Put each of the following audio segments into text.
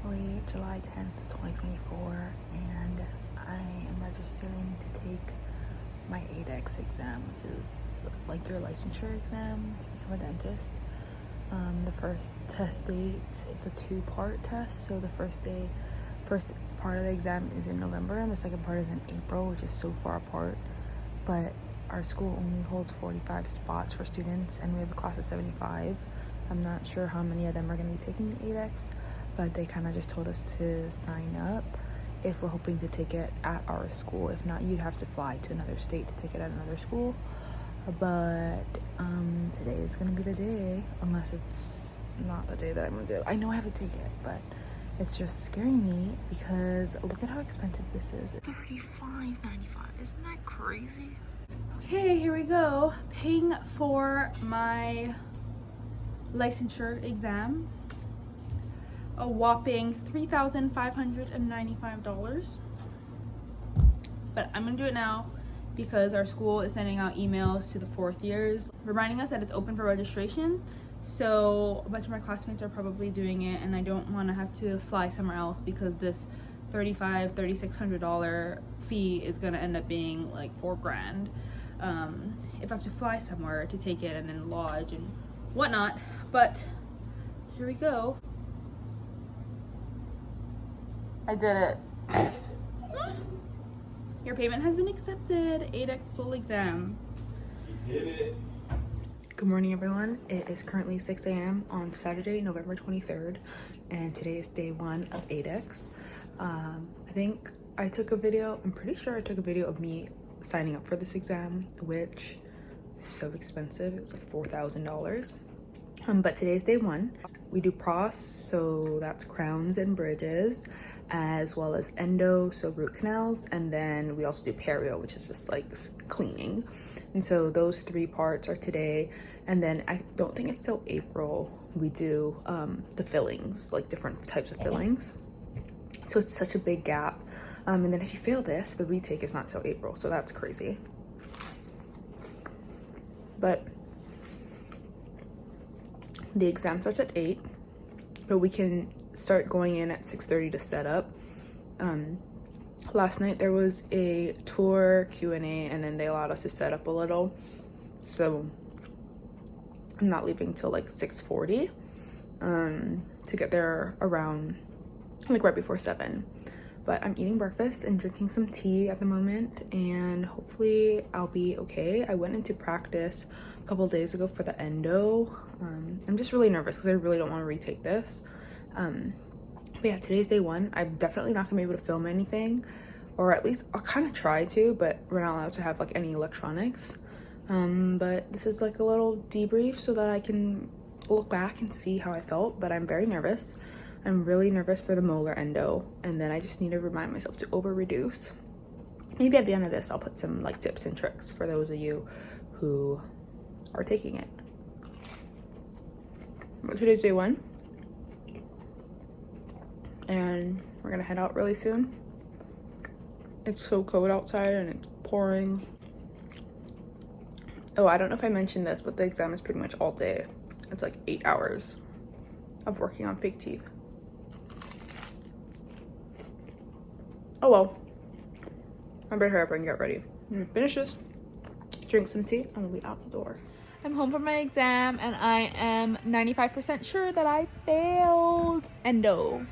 currently July 10th, 2024, and I am registering to take my Adex exam, which is like your licensure exam to become a dentist. The first test date, it's a two-part test, so the first part of the exam is in November and the second part is in April, which is so far apart. But our school only holds 45 spots for students and we have a class of 75. I'm not sure how many of them are going to be taking the Adex, but they kind of just told us to sign up if we're hoping to take it at our school. If not, you'd have to fly to another state to take it at another school. But today is gonna be the day, unless it's not the day that I'm gonna do it. I know I have to take it, but it's just scaring me because look at how expensive this is. It's $35.95. Isn't that crazy? Okay, here we go. Paying for my licensure exam. A whopping $3,595. But I'm gonna do it now because our school is sending out emails to the fourth years reminding us that it's open for registration. So a bunch of my classmates are probably doing it, and I don't want to have to fly somewhere else because this $3,600 fee is going to end up being like $4,000 if I have to fly somewhere to take it and then lodge and whatnot. But here we go. I did it. Your payment has been accepted. Adex full exam. You did it. Good morning, everyone. It is currently 6 a.m. on Saturday, November 23rd, and today is day one of Adex. I think I took a video, I'm pretty sure I took a video of me signing up for this exam, which is so expensive. It was like $4,000. But today's day one. We do pros, so that's crowns and bridges, as well as endo, so root canals, and then we also do perio, which is just like cleaning. And so those three parts are today, and then I don't think it's till April we do the fillings, like different types of fillings. So it's such a big gap. And then if you fail this, the retake is not till April, so that's crazy. But the exam starts at 8, but we can start going in at 6:30 to set up. Last night there was a tour Q&A, and then they allowed us to set up a little, so I'm not leaving till like 6:40 to get there around like right before 7. But I'm eating breakfast and drinking some tea at the moment, and hopefully I'll be okay. I went into practice a couple days ago for the endo. I'm just really nervous because I really don't want to retake this. But yeah, today's day one. I'm definitely not gonna be able to film anything, or at least I'll kind of try to, but we're not allowed to have like any electronics. But this is like a little debrief so that I can look back and see how I felt. But I'm very nervous. I'm really nervous for the molar endo, and then I just need to remind myself to over reduce. Maybe at the end of this I'll put some like tips and tricks for those of you who are taking it. But today's day one, and we're gonna head out really soon. It's so cold outside and it's pouring. Oh, I don't know if I mentioned this, but the exam is pretty much all day. It's like 8 hours of working on fake teeth. Oh well, I better hurry up and get ready. I'm gonna finish this, drink some tea, and we'll be out the door. I'm home from my exam and I am 95% sure that I failed endo.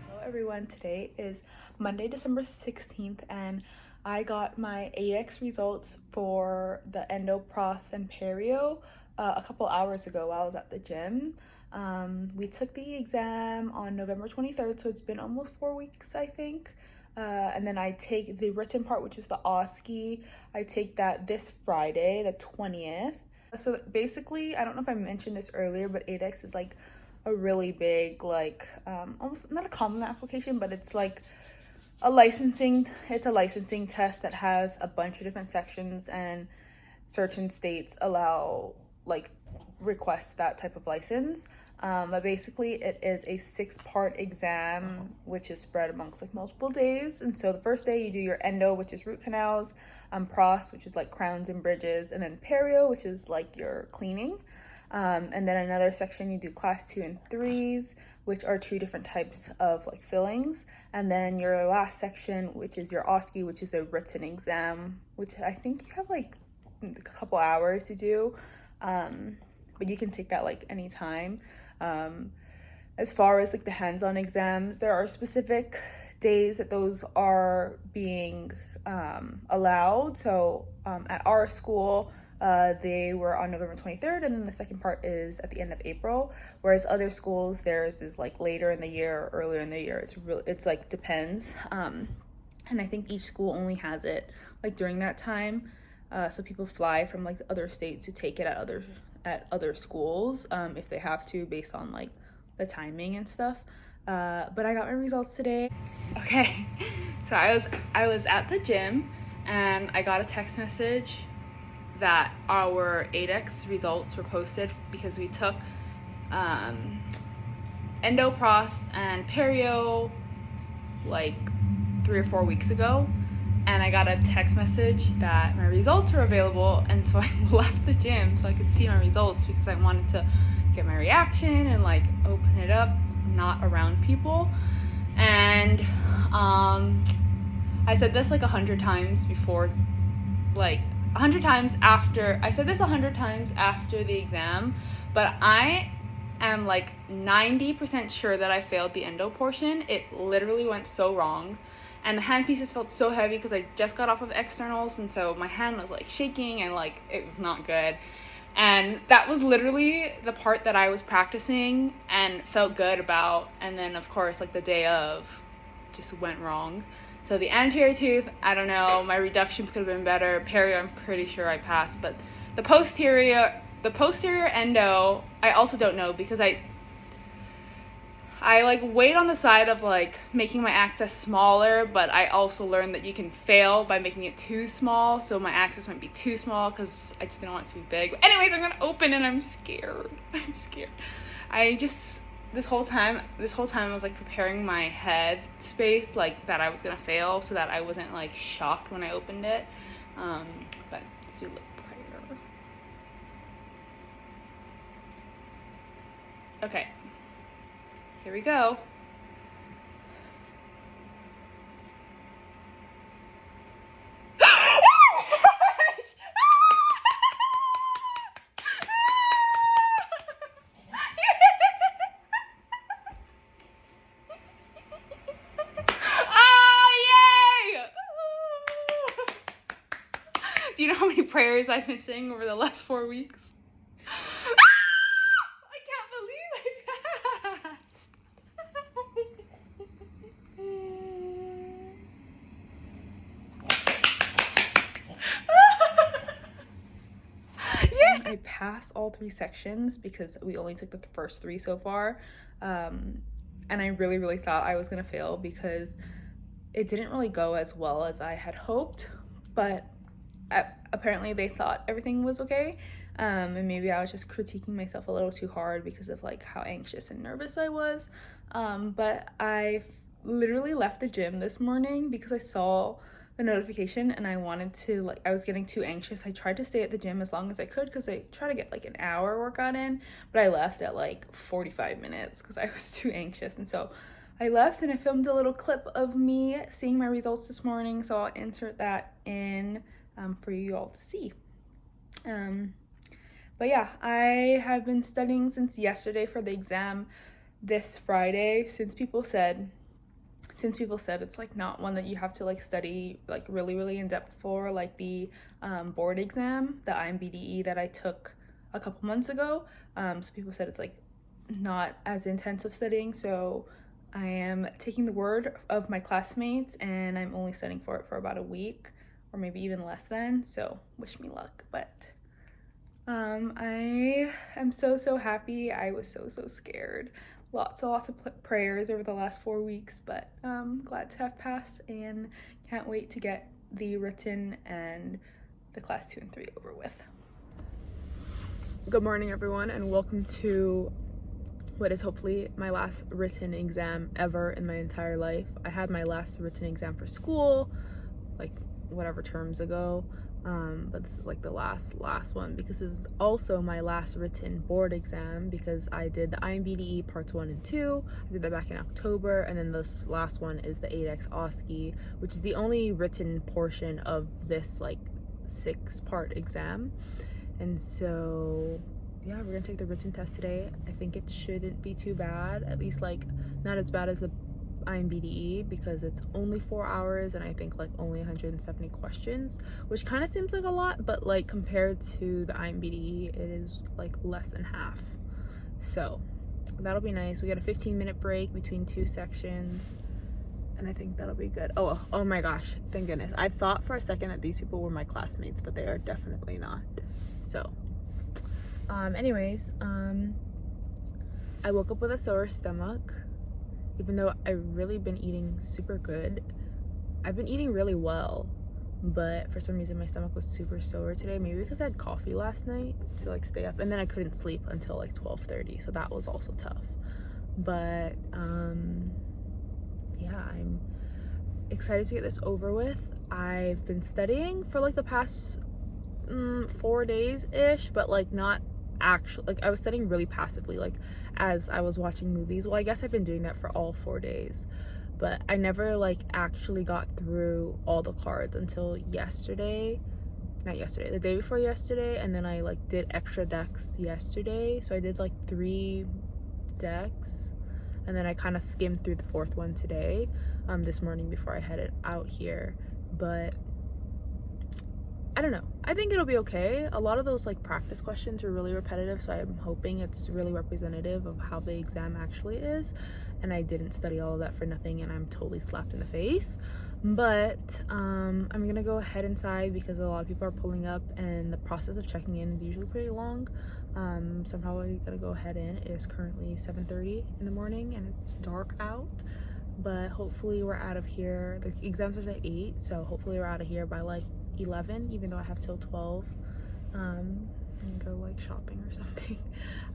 Hello everyone, today is Monday, December 16th, and I got my Adex results for the endo, pros, and perio a couple hours ago while I was at the gym. We took the exam on November 23rd, so it's been almost 4 weeks, I think. And then I take the written part, which is the OSCE. I take that this Friday, the 20th. So basically, I don't know if I mentioned this earlier, but Adex is like a really big, like, almost not a common application, but it's like a licensing test that has a bunch of different sections, and certain states allow, like, request that type of license. But basically it is a 6-part exam, which is spread amongst like multiple days. And so the first day you do your endo, which is root canals, pros, which is like crowns and bridges, and then perio, which is like your cleaning. And then another section you do class 2 and 3s, which are 2 different types of like fillings. And then your last section, which is your OSCE, which is a written exam, which I think you have like a couple hours to do, but you can take that like anytime. As far as like the hands-on exams, there are specific days that those are being allowed. So at our school, they were on November 23rd, and then the second part is at the end of April. Whereas other schools, theirs is like later in the year or earlier in the year. It's like depends. And I think each school only has it like during that time. So people fly from like other states to take it at other schools if they have to, based on like the timing and stuff. But I got my results today. Okay, so I was at the gym and I got a text message that our Adex results were posted because we took endo, pros, and perio like 3 or 4 weeks ago, and I got a text message that my results were available, and so I left the gym so I could see my results because I wanted to get my reaction and like open it up, not around people. And I said this like 100 times before, like 100 times after, I said this 100 times after the exam, but I am like 90% sure that I failed the endo portion. It literally went so wrong, and the hand pieces felt so heavy because I just got off of externals, and so my hand was like shaking and like it was not good. And that was literally the part that I was practicing and felt good about, and then of course like the day of just went wrong. So the anterior tooth, I don't know, my reductions could have been better. Perio, I'm pretty sure I passed, but the posterior endo, I also don't know, because I like weighed on the side of like making my access smaller, but I also learned that you can fail by making it too small, so my access might be too small because I just didn't want it to be big. But anyways, I'm gonna open and I'm scared. I'm scared. This whole time I was like preparing my head space like that I was gonna fail, so that I wasn't like shocked when I opened it. But let's do a little prayer. Okay, here we go. Do you know how many prayers I've been saying over the last 4 weeks? I can't believe I passed. Yeah. I passed all 3 sections because we only took the first 3 so far. And I really thought I was gonna fail because it didn't really go as well as I had hoped, but apparently they thought everything was okay, and maybe I was just critiquing myself a little too hard because of like how anxious and nervous I was. But I literally left the gym this morning because I saw the notification and I wanted to, like, I was getting too anxious. I tried to stay at the gym as long as I could because I try to get like an hour workout in, but I left at like 45 minutes because I was too anxious. And so I left and I filmed a little clip of me seeing my results this morning, so I'll insert that in for you all to see. But yeah, I have been studying since yesterday for the exam this Friday, since people said it's like not one that you have to like study like really in depth for, like the board exam, the IMBDE that I took a couple months ago. So people said it's like not as intensive studying, so I am taking the word of my classmates and I'm only studying for it for about a week or maybe even less than, so wish me luck. But I am so happy. I was so scared. Lots of prayers over the last 4 weeks, but glad to have passed and can't wait to get the written and the class 2 and 3 over with. Good morning, everyone, and welcome to what is hopefully my last written exam ever in my entire life. I had my last written exam for school like whatever terms ago, but this is like the last one, because this is also my last written board exam, because I did the IMBDE parts 1 and 2. I did that back in October, and then this last one is the Adex OSCE, which is the only written portion of this like 6-part exam. And so yeah, we're gonna take the written test today. I think it shouldn't be too bad, at least like not as bad as the IMBDE, because it's only 4 hours and I think like only 170 questions, which kind of seems like a lot, but like compared to the IMBDE, it is like less than half. So that'll be nice. We got a 15-minute break between 2 sections, and I think that'll be good. Oh my gosh, thank goodness. I thought for a second that these people were my classmates, but they are definitely not. So anyways, I woke up with a sore stomach, even though I've really been eating super good. I've been eating really well, but for some reason my stomach was super sore today, maybe because I had coffee last night to like stay up, and then I couldn't sleep until like 12:30, so that was also tough. But yeah, I'm excited to get this over with. I've been studying for like the past 4 days ish, but like not actually, like I was studying really passively, like as I was watching movies. Well, I guess I've been doing that for all 4 days, but I never like actually got through all the cards until yesterday. Not yesterday, the day before yesterday, and then I like did extra decks yesterday, so I did like 3 decks, and then I kind of skimmed through the 4th one today, this morning before I headed out here. But I don't know, I think it'll be okay. A lot of those like practice questions are really repetitive, so I'm hoping it's really representative of how the exam actually is, and I didn't study all of that for nothing and I'm totally slapped in the face. But I'm gonna go ahead inside because a lot of people are pulling up and the process of checking in is usually pretty long. So I'm probably gonna go ahead in. It is currently 7:30 in the morning and it's dark out, but hopefully we're out of here. The exam starts at 8, so hopefully we're out of here by like 11, even though I have till 12, and go like shopping or something.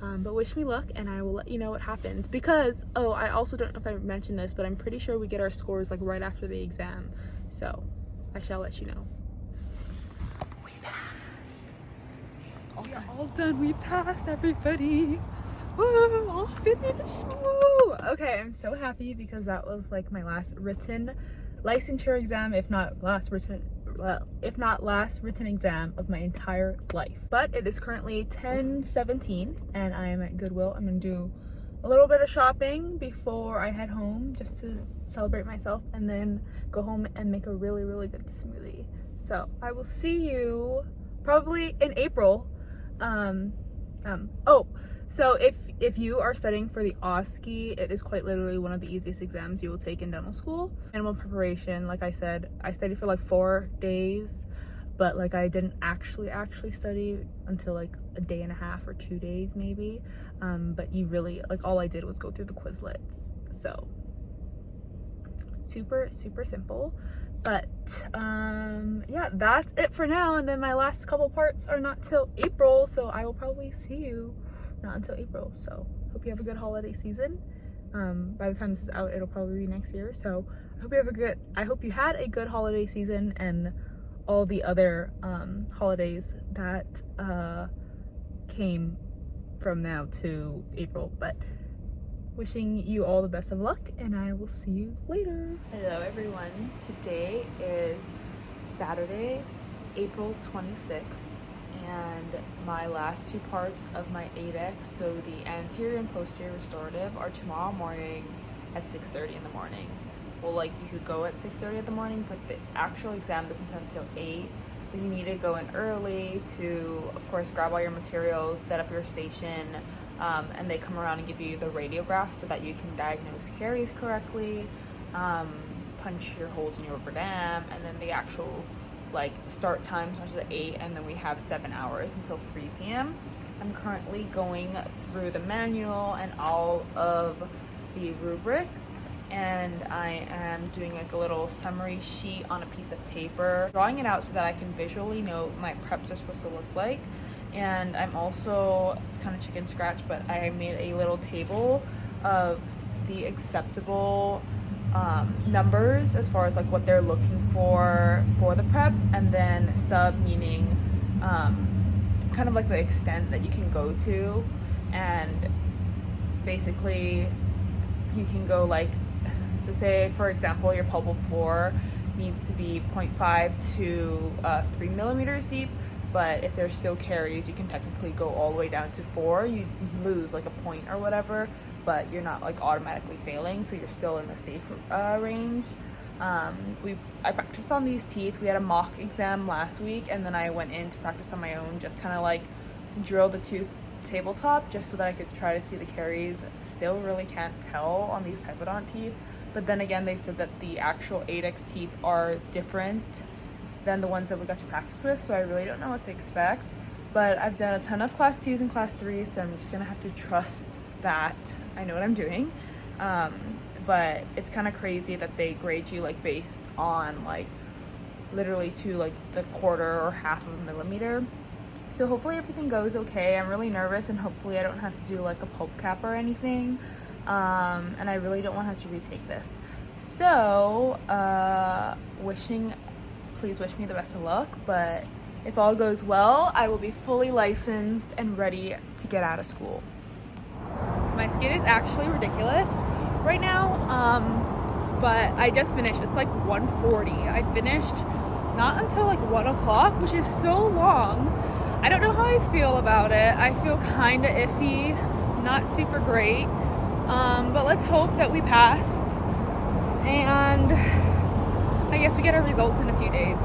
But wish me luck, and I will let you know what happens, because I also don't know if I mentioned this, but I'm pretty sure we get our scores like right after the exam, so I shall let you know. We passed. All done. We passed, everybody. Woo! All finished. Woo! Okay, I'm so happy because that was like my last written licensure exam, if not last written exam of my entire life. But it is currently 10:17 and I am at Goodwill. I'm gonna do a little bit of shopping before I head home, just to celebrate myself, and then go home and make a really, really good smoothie. So I will see you probably in April. So if you are studying for the OSCE, it is quite literally one of the easiest exams you will take in dental school. Minimum preparation, like I said, I studied for like 4 days, but like I didn't actually study until like a day and a half or 2 days maybe. But you really, like, all I did was go through the Quizlets. So super, super simple. But yeah, that's it for now. And then my last couple parts are not till April, so I will probably see you not until April. So hope you have a good holiday season. By the time this is out, it'll probably be next year. So I hope you had a good holiday season, and all the other holidays that came from now to April. But wishing you all the best of luck, and I will see you later. Hello everyone. Today is Saturday, April 26th, and my last 2 parts of my Adex, so the anterior and posterior restorative, are tomorrow morning at 6:30 in the morning. Well, like, you could go at 6:30 in the morning, but the actual exam doesn't start until 8. But you need to go in early to, of course, grab all your materials, set up your station, and they come around and give you the radiograph so that you can diagnose caries correctly, punch your holes in your rubber dam, and then the actual like start time starts at 8, and then we have 7 hours until 3 p.m. I'm currently going through the manual and all of the rubrics, and I am doing like a little summary sheet on a piece of paper, drawing it out so that I can visually know what my preps are supposed to look like. And I'm also, it's kind of chicken scratch, but I made a little table of the acceptable numbers as far as like what they're looking for the prep, and then sub meaning kind of like the extent that you can go to. And basically you can go like, so say for example your pelvic floor needs to be 0.5 to 3 millimeters deep, but if there's still caries you can technically go all the way down to 4. You lose like a point or whatever, but you're not like automatically failing, so you're still in the safe range. I practiced on these teeth. We had a mock exam last week, and then I went in to practice on my own, just kind of like drill the tooth tabletop just so that I could try to see the caries. Still really can't tell on these typodont teeth, but then again they said that the actual Adex teeth are different than the ones that we got to practice with, so I really don't know what to expect. But I've done a ton of class 2s and class 3s, so I'm just gonna have to trust that I know what I'm doing. But it's kind of crazy that they grade you like based on like literally to like the quarter or half of a millimeter. So hopefully everything goes okay. I'm really nervous, and hopefully I don't have to do like a pulp cap or anything. And I really don't want to have to retake this. So please wish me the best of luck, but if all goes well, I will be fully licensed and ready to get out of school. My skin is actually ridiculous right now, but I just finished. It's like 1:40. I finished not until like 1 o'clock, which is so long. I don't know how I feel about it. I feel kind of iffy, not super great, but let's hope that we pass, and I guess we get our results in a few days.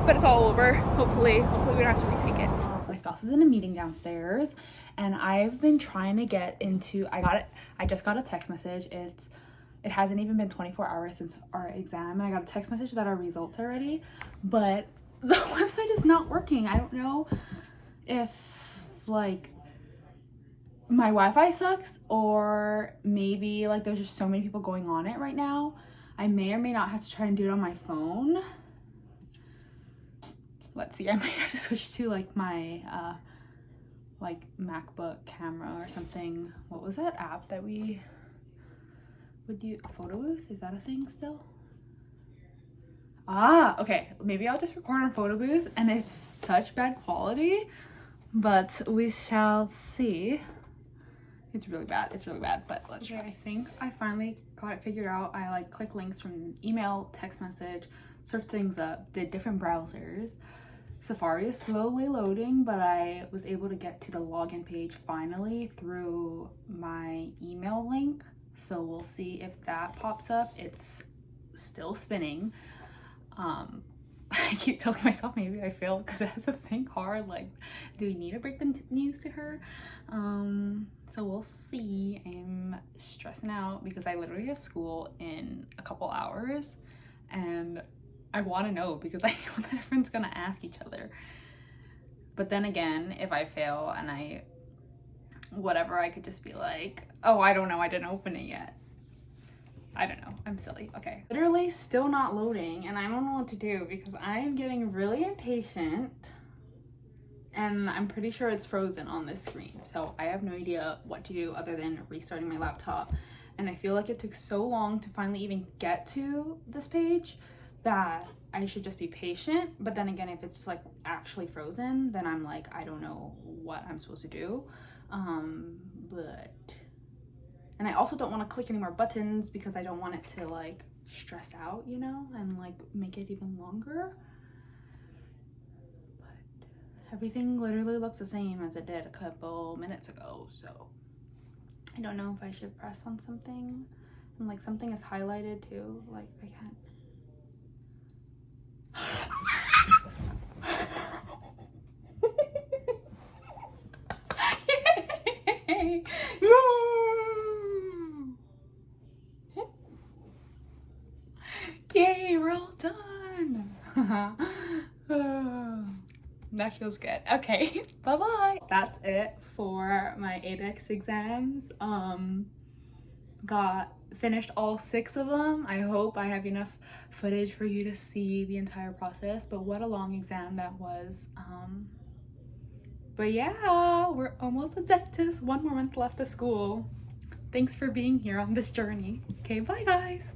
But it's all over. Hopefully we don't have to retake it. My spouse is in a meeting downstairs, and I've been trying to get into, I just got a text message. It hasn't even been 24 hours since our exam, and I got a text message that our results are ready, but the website is not working. I don't know if like my Wi-Fi sucks, or maybe like there's just so many people going on it right now. I may or may not have to try and do it on my phone. Let's see, I might have to switch to like my like MacBook camera or something. What was that app that we would do? Photo booth? Is that a thing still? Okay, maybe I'll just record on photo booth, and it's such bad quality, but we shall see. It's really bad, but let's try. I think I finally got it figured out. I like click links from email, text message, search things up, did different browsers. Safari is slowly loading, but I was able to get to the login page finally through my email link. So we'll see if that pops up. It's still spinning. I keep telling myself maybe I failed because I have to think hard, like, do we need to break the news to her? So we'll see. I'm stressing out because I literally have school in a couple hours, and I want to know because I know that everyone's gonna ask each other. But then again, if I fail and I could just be like, oh, I don't know, I didn't open it yet. I don't know, I'm silly. Okay, literally still not loading, and I don't know what to do because I am getting really impatient, and I'm pretty sure it's frozen on this screen. So I have no idea what to do other than restarting my laptop. And I feel like it took so long to finally even get to this page that I should just be patient. But then again, if it's like actually frozen, then I'm like, I don't know what I'm supposed to do. And I also don't want to click any more buttons because I don't want it to like stress out, you know, and like make it even longer. But everything literally looks the same as it did a couple minutes ago, so I don't know if I should press on something, and like something is highlighted too, like I can't. Yay! Yay, we're all done. That feels good. Okay, bye-bye. That's it for my Adex exams. Finished all 6 of them. I hope I have enough footage for you to see the entire process, but what a long exam that was. But yeah, we're almost a dentist. 1 more month left of school. thanks for being here on this journey. Okay, bye guys.